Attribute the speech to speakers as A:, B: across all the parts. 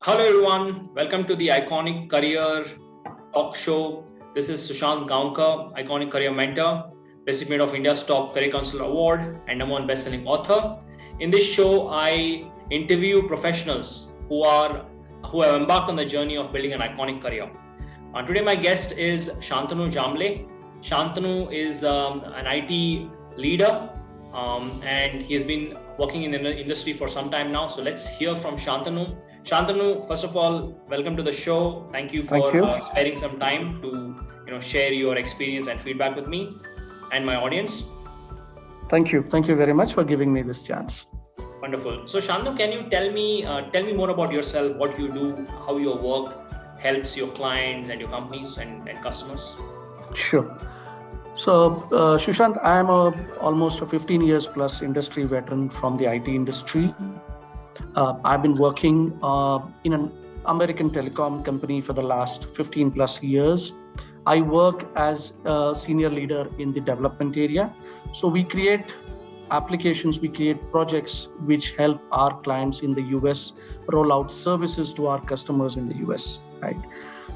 A: Hello, everyone. Welcome to the Iconic Career Talk Show. This is Sushant, Iconic Career Mentor, recipient of India's Top Career Council Award, and #1 best-selling author. In this show, I interview professionals who have embarked on the journey of building an iconic career. Today, my guest is Shantanu Jamble. Shantanu is an IT leader, and he has been working in the industry for some time now. So let's hear from Shantanu. Shantanu, first of all, welcome to the show. Thank you for sparing some time to share your experience and feedback with me and my audience.
B: Thank you very much for giving me this chance.
A: Wonderful. So Shantanu, can you tell me more about yourself, what you do, how your work helps your clients and your companies and customers?
B: Sure. So Sushant, I am almost a 15 years plus industry veteran from the IT industry. I've been working in an American telecom company for the last 15 plus years. I work as a senior leader in the development area. So we create applications, we create projects which help our clients in the US roll out services to our customers in the US, right?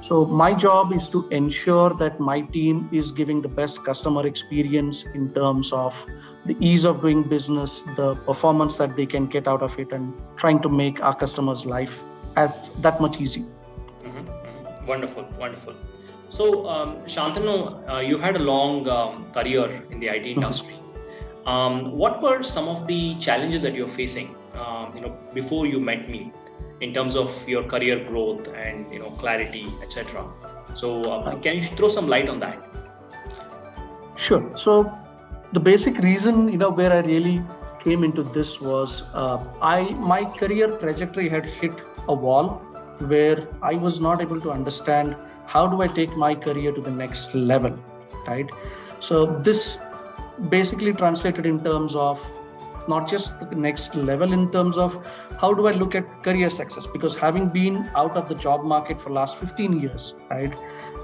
B: So my job is to ensure that my team is giving the best customer experience in terms of the ease of doing business, the performance that they can get out of it, and trying to make our customers' life as that much easy.
A: Mm-hmm. Wonderful. So Shantanu, you had a long career in the IT industry. What were some of the challenges that you're facing, before you met me, in terms of your career growth and clarity, etc.? So can you throw some light on that?
B: Sure. So the basic reason where I really came into this was my career trajectory had hit a wall where I was not able to understand how do I take my career to the next level, right? So this basically translated in terms of not just the next level, in terms of how do I look at career success, because having been out of the job market for last 15 years, right,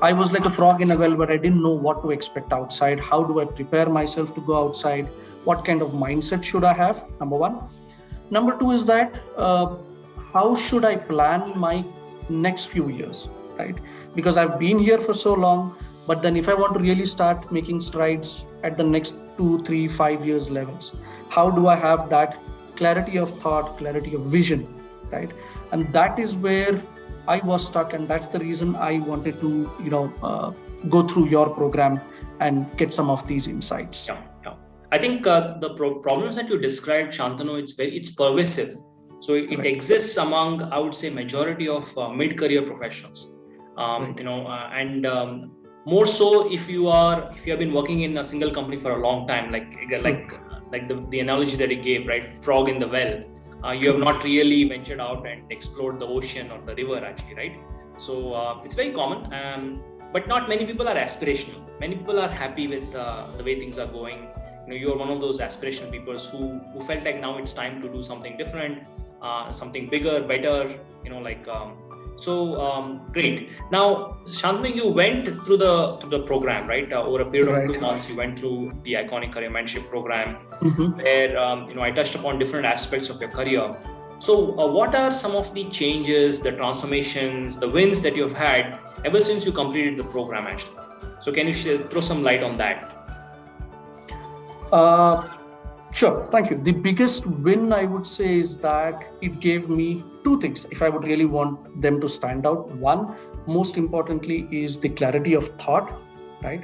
B: I was like a frog in a well where I didn't know what to expect outside. How do I prepare myself to go outside? What kind of mindset should I have? Number one. Number two is that how should I plan my next few years, right? Because I've been here for so long, but then if I want to really start making strides at the next 2, 3, 5 years levels, how do I have that clarity of thought, clarity of vision, right? And that is where I was stuck, and that's the reason I wanted to, go through your program and get some of these insights.
A: Yeah. I think the problems that you described, Shantanu, it's pervasive. So it exists among, I would say, majority of mid-career professionals. And more so if you have been working in a single company for a long time, like the analogy that you gave, right? Frog in the well. You have not really ventured out and explored the ocean or the river, actually, right? So it's very common, but not many people are aspirational. Many people are happy with the way things are going. You're one of those aspirational people who felt like now it's time to do something different, something bigger, better. Great. Now, Shantanu, you went through the program, right? Over a period of 2 months, you went through the Iconic Career Mentorship program, where I touched upon different aspects of your career. So, what are some of the changes, the transformations, the wins that you've had ever since you completed the program, actually? So, can you throw some light on that?
B: Sure, thank you. The biggest win, I would say, is that it gave me two things, if I would really want them to stand out. One, most importantly, is the clarity of thought, right?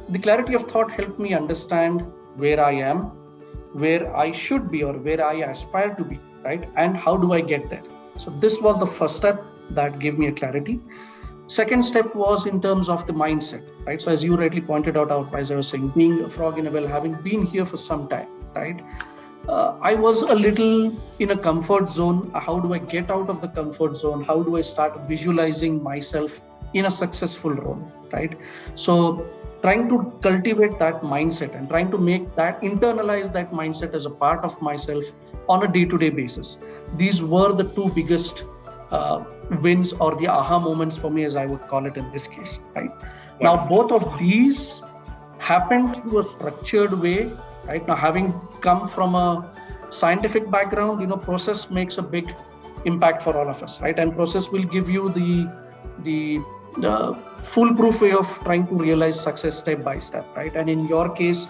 B: The clarity of thought helped me understand where I am, where I should be, or where I aspire to be, right? And how do I get there? So this was the first step that gave me a clarity. Second step was in terms of the mindset, right? So as you rightly pointed out, as I was saying, being a frog in a well, having been here for some time, right? I was a little in a comfort zone. How do I get out of the comfort zone? How do I start visualizing myself in a successful role, right? So trying to cultivate that mindset and trying to internalize that mindset as a part of myself on a day-to-day basis. These were the two biggest wins, or the aha moments for me, as I would call it in this case, right? Now, both of these happened through a structured way, right? Now, having come from a scientific background, process makes a big impact for all of us, right? And process will give you the foolproof way of trying to realize success step by step, right? And in your case,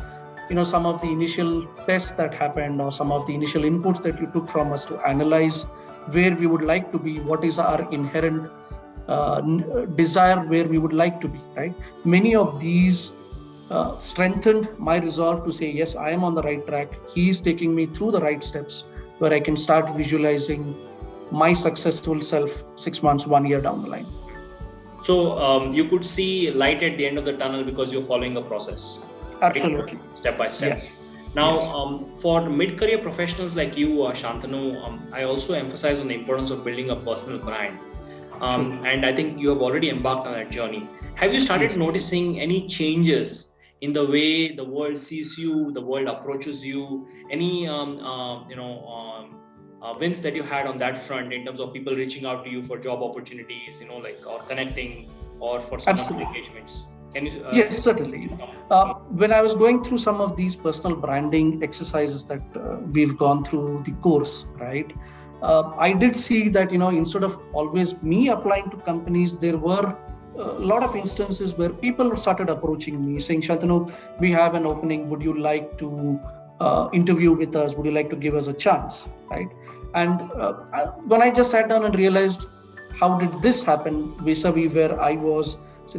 B: some of the initial tests that happened or some of the initial inputs that you took from us to analyze where we would like to be, what is our inherent desire, where we would like to be, right? Many of these strengthened my resolve to say, yes, I am on the right track. He is taking me through the right steps where I can start visualizing my successful self 6 months, 1 year down the line.
A: So you could see light at the end of the tunnel because you're following a process.
B: Absolutely.
A: Right? Step by step.
B: Yes.
A: Now,
B: yes.
A: For mid-career professionals like you, Shantanu, I also emphasize on the importance of building a personal brand. And I think you have already embarked on that journey. Have you started noticing any changes in the way the world sees you, the world approaches you? Any wins that you had on that front in terms of people reaching out to you for job opportunities, or connecting, or for some engagements? Can you?
B: Yes, certainly. When I was going through some of these personal branding exercises that we've gone through the course, right? I did see that, instead of always me applying to companies, there were a lot of instances where people started approaching me saying, Shantanu, we have an opening. Would you like to interview with us? Would you like to give us a chance? Right? And when I just sat down and realized, how did this happen vis-a-vis where I was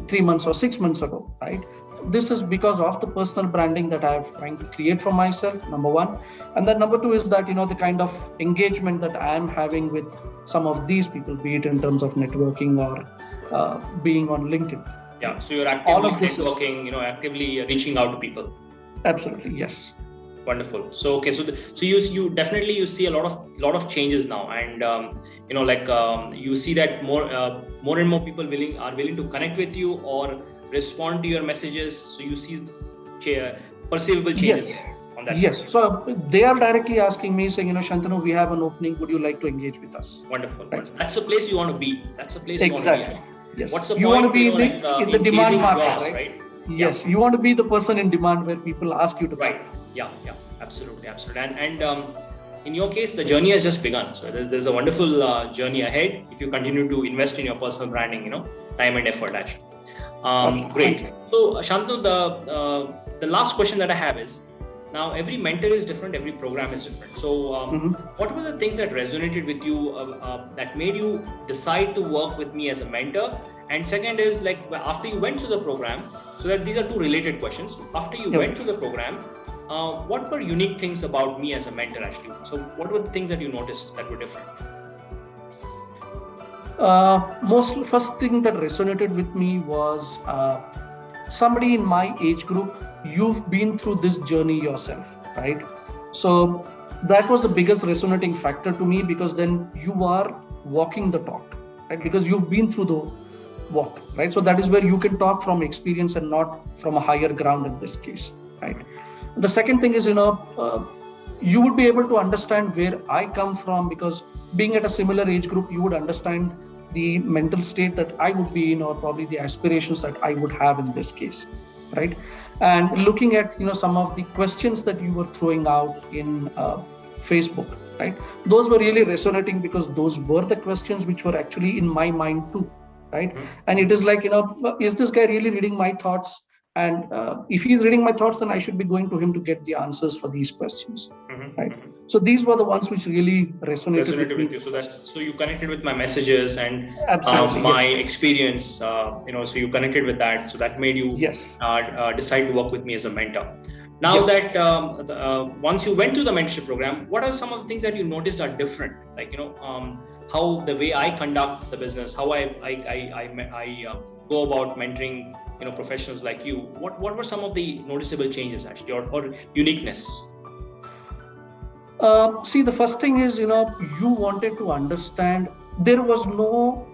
B: 3 months or 6 months ago, right? This is because of the personal branding that I have trying to create for myself, number one. And then number two is that, the kind of engagement that I am having with some of these people, be it in terms of networking or being on LinkedIn.
A: Yeah, so you're actively networking, actively reaching out to people.
B: Absolutely, yes.
A: Wonderful. So okay, so you definitely you see a lot of changes now, and you see that more and more people are willing to connect with you or respond to your messages. So you see perceivable changes on that.
B: Yes. So they are directly asking me, saying, Shantanu, we have an opening. Would you like to engage with us?
A: Wonderful. Right. That's the place you want to be. That's the place
B: exactly.
A: You want to be.
B: Yes.
A: What's the
B: you
A: point?
B: Want to be in the demand market,
A: right?
B: Yes. You want to be the person in demand where people ask you to.
A: Right. Yeah, absolutely. And in your case, the journey has just begun. So there's a wonderful journey ahead if you continue to invest in your personal branding, time and effort actually. Great. So Shantanu, the last question that I have is, now every mentor is different, every program is different. So what were the things that resonated with you that made you decide to work with me as a mentor? And second is, like, after you went through the program, so that these are two related questions. After you went through the program, what were unique things about me as a mentor actually? So what were the things that you noticed that were different?
B: First thing that resonated with me was somebody in my age group. You've been through this journey yourself, right? So that was the biggest resonating factor to me, because then you are walking the talk, right? Because you've been through the walk, right? So that is where you can talk from experience and not from a higher ground in this case, right? The second thing is, you would be able to understand where I come from, because being at a similar age group, you would understand the mental state that I would be in, or probably the aspirations that I would have in this case, right? And looking at, some of the questions that you were throwing out in Facebook, right? Those were really resonating, because those were the questions which were actually in my mind too, right? And it is like, is this guy really reading my thoughts? And if he's reading my thoughts, then I should be going to him to get the answers for these questions, right? So these were the ones which really resonated with you.
A: So you connected with my messages and my experience. So you connected with that. So that made you decide to work with me as a mentor. Now that once you went through the mentorship program, what are some of the things that you noticed are different? Like how the way I conduct the business, how I go about mentoring professionals like you. What were some of the noticeable changes actually, or uniqueness?
B: See, the first thing is, you wanted to understand there was no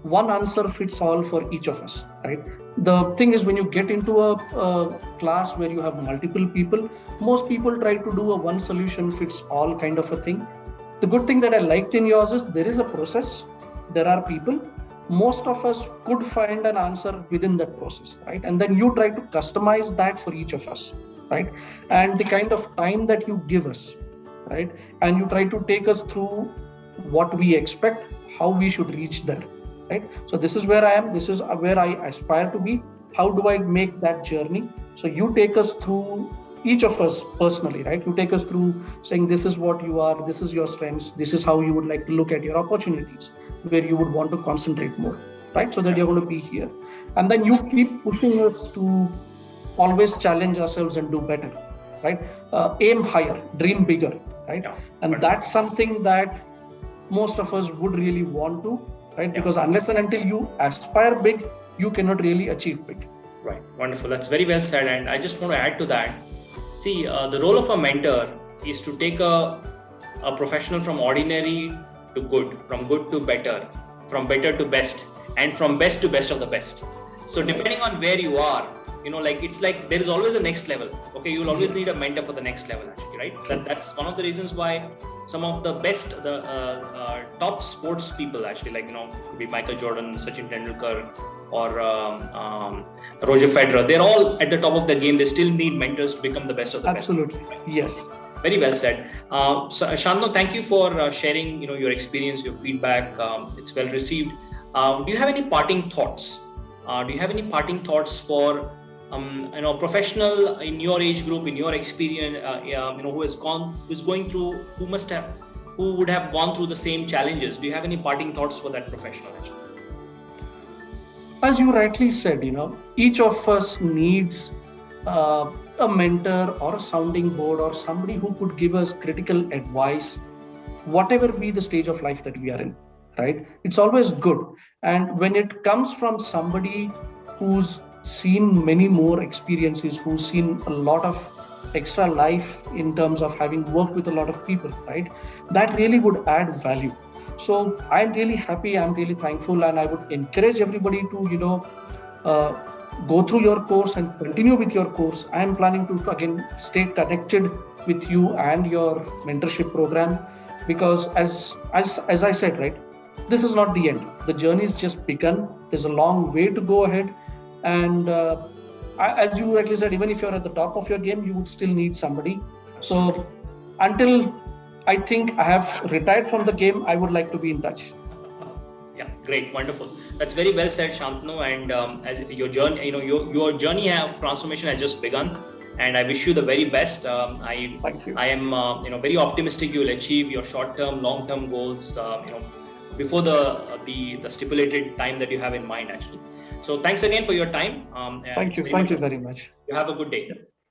B: one answer fits all for each of us, right? The thing is, when you get into a class where you have multiple people, most people try to do a one solution fits all kind of a thing. The good thing that I liked in yours is there is a process, there are people. Most of us could find an answer within that process, right? And then you try to customize that for each of us, right? And the kind of time that you give us, right? And you try to take us through what we expect, how we should reach there, right? So this is where I am, this is where I aspire to be. How do I make that journey? So you take us through, each of us personally, right? You take us through saying this is what you are, this is your strengths, this is how you would like to look at your opportunities, where you would want to concentrate more, right? So that you're going to be here. And then you keep pushing us to always challenge ourselves and do better, right? Aim higher, dream bigger, right? And that's something that most of us would really want to, right? Because unless and until you aspire big, you cannot really achieve big.
A: Right. Wonderful. That's very well said. And I just want to add to that. See, the role of a mentor is to take a professional from ordinary to good, from good to better, from better to best, and from best to best of the best. So depending on where you are, like it's like there is always a next level. Okay, you'll always need a mentor for the next level, actually, right? That's one of the reasons why some of the best, the top sports people, actually, like could be Michael Jordan, Sachin Tendulkar, or Roger Federer. They're all at the top of the game. They still need mentors to become the best of the best.
B: Absolutely, yes.
A: Very well said. So, Shantanu, thank you for sharing, your experience, your feedback. It's well received. Do you have any parting thoughts? Do you have any parting thoughts for professional in your age group, in your experience, who would have gone through the same challenges? Do you have any parting thoughts for that professional?
B: As you rightly said, each of us needs a mentor or a sounding board or somebody who could give us critical advice, whatever be the stage of life that we are in, right? It's always good. And when it comes from somebody who's seen many more experiences, who's seen a lot of extra life in terms of having worked with a lot of people, right? That really would add value. So I'm really happy, I'm really thankful, and I would encourage everybody to, go through your course and continue with your course. I am planning to again stay connected with you and your mentorship program, because as I said, right, this is not the end. The journey is just begun. There's a long way to go ahead. And as you rightly said, even if you're at the top of your game, you would still need somebody. So until I think I have retired from the game, I would like to be in touch.
A: Yeah, great, wonderful. That's very well said, Shantanu. And as your journey, your journey of transformation has just begun. And I wish you the very best.
B: Thank you.
A: I am, very optimistic you will achieve your short-term, long-term goals. Before the stipulated time that you have in mind, actually. So thanks again for your time.
B: Thank you. Thank you very much.
A: You have a good day.